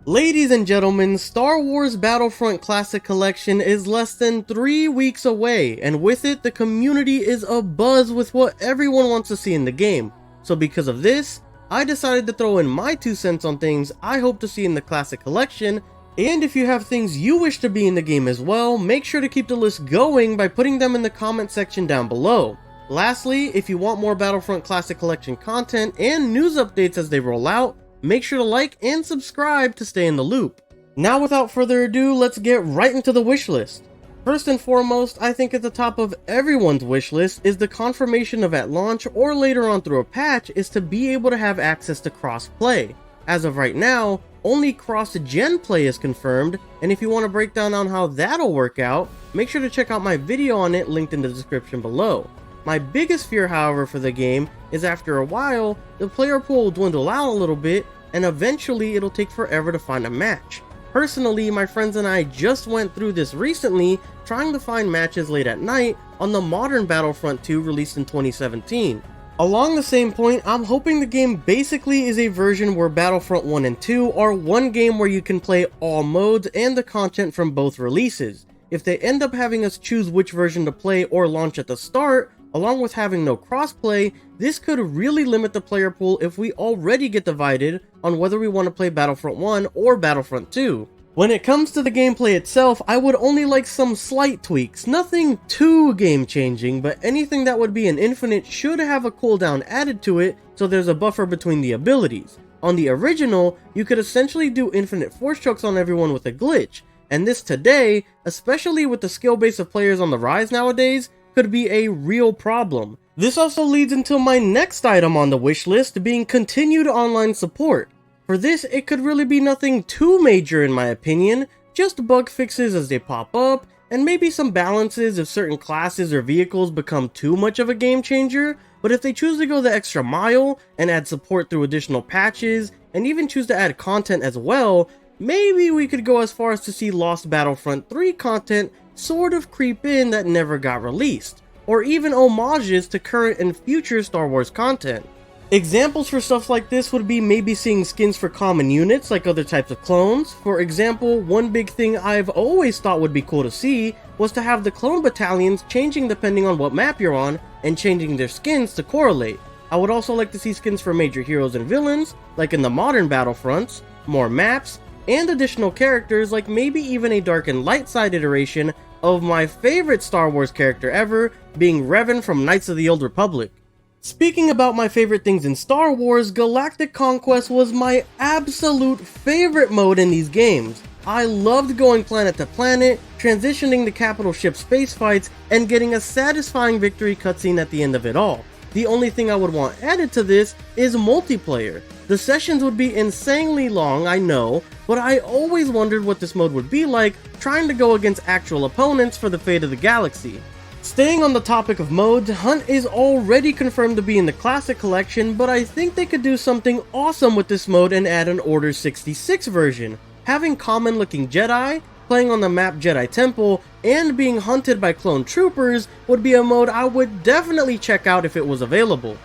Ladies and gentlemen, Star Wars Battlefront Classic Collection is less than 3 weeks away, and with it, the community is abuzz with what everyone wants to see in the game. So because of this, I decided to throw in my 2 cents on things I hope to see in the Classic Collection, and if you have things you wish to be in the game as well, make sure to keep the list going by putting them in the comment section down below. Lastly, if you want more Battlefront Classic Collection content and news updates as they roll out, make sure to like and subscribe to stay in the loop. Now without further ado, let's get right into the wish list. First and foremost, I think at the top of everyone's wish list is the confirmation of at launch or later on through a patch is to be able to have access to crossplay. As of right now, only cross-gen play is confirmed, and if you want to break down on how that'll work out, make sure to check out my video on it linked in the description below. My biggest fear, however, for the game is after a while, the player pool will dwindle out a little bit, and eventually it'll take forever to find a match. Personally, my friends and I just went through this recently, trying to find matches late at night on the modern Battlefront 2 released in 2017. Along the same point, I'm hoping the game basically is a version where Battlefront 1 and 2 are one game where you can play all modes and the content from both releases. If they end up having us choose which version to play or launch at the start, along with having no crossplay, this could really limit the player pool if we already get divided on whether we want to play Battlefront 1 or Battlefront 2. When it comes to the gameplay itself, I would only like some slight tweaks, nothing too game-changing, but anything that would be an infinite should have a cooldown added to it so there's a buffer between the abilities. On the original, you could essentially do infinite force chokes on everyone with a glitch, and this today, especially with the skill base of players on the rise nowadays, could be a real problem. This also leads into my next item on the wish list being continued online support. For this, it could really be nothing too major in my opinion, just bug fixes as they pop up, and maybe some balances if certain classes or vehicles become too much of a game changer, but if they choose to go the extra mile and add support through additional patches, and even choose to add content as well, maybe we could go as far as to see Lost Battlefront 3 content sort of creep in that never got released, or even homages to current and future Star Wars content. Examples for stuff like this would be maybe seeing skins for common units like other types of clones. For example, one big thing I've always thought would be cool to see was to have the clone battalions changing depending on what map you're on and changing their skins to correlate. I would also like to see skins for major heroes and villains like in the modern Battlefronts, more maps, and additional characters like maybe even a dark and light side iteration of my favorite Star Wars character ever, being Revan from Knights of the Old Republic. Speaking about my favorite things in Star Wars, Galactic Conquest was my absolute favorite mode in these games. I loved going planet to planet, transitioning to capital ship space fights, and getting a satisfying victory cutscene at the end of it all. The only thing I would want added to this is multiplayer. The sessions would be insanely long, I know, but I always wondered what this mode would be like trying to go against actual opponents for the fate of the galaxy. Staying on the topic of modes, Hunt is already confirmed to be in the Classic Collection, but I think they could do something awesome with this mode and add an Order 66 version. Having common looking Jedi, playing on the map Jedi Temple, and being hunted by clone troopers would be a mode I would definitely check out if it was available.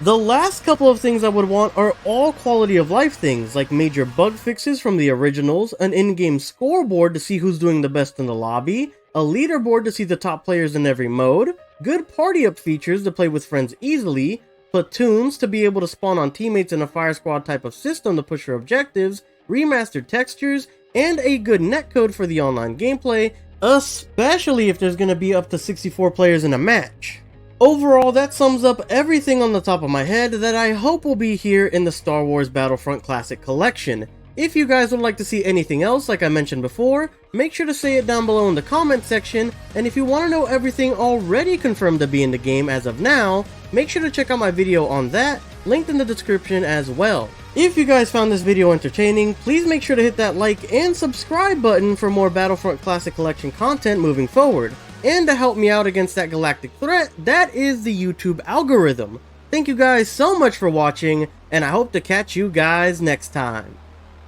The last couple of things I would want are all quality of life things, like major bug fixes from the originals, an in-game scoreboard to see who's doing the best in the lobby, a leaderboard to see the top players in every mode, good party up features to play with friends easily, platoons to be able to spawn on teammates in a fire squad type of system to push your objectives, remastered textures, and a good netcode for the online gameplay, especially if there's going to be up to 64 players in a match. Overall, that sums up everything on the top of my head that I hope will be here in the Star Wars Battlefront Classic Collection. If you guys would like to see anything else like I mentioned before, make sure to say it down below in the comment section, and if you want to know everything already confirmed to be in the game as of now, make sure to check out my video on that, linked in the description as well. If you guys found this video entertaining, please make sure to hit that like and subscribe button for more Battlefront Classic Collection content moving forward. And to help me out against that galactic threat, that is the YouTube algorithm. Thank you guys so much for watching, and I hope to catch you guys next time.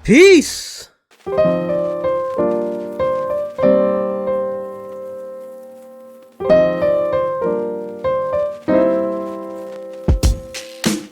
Peace!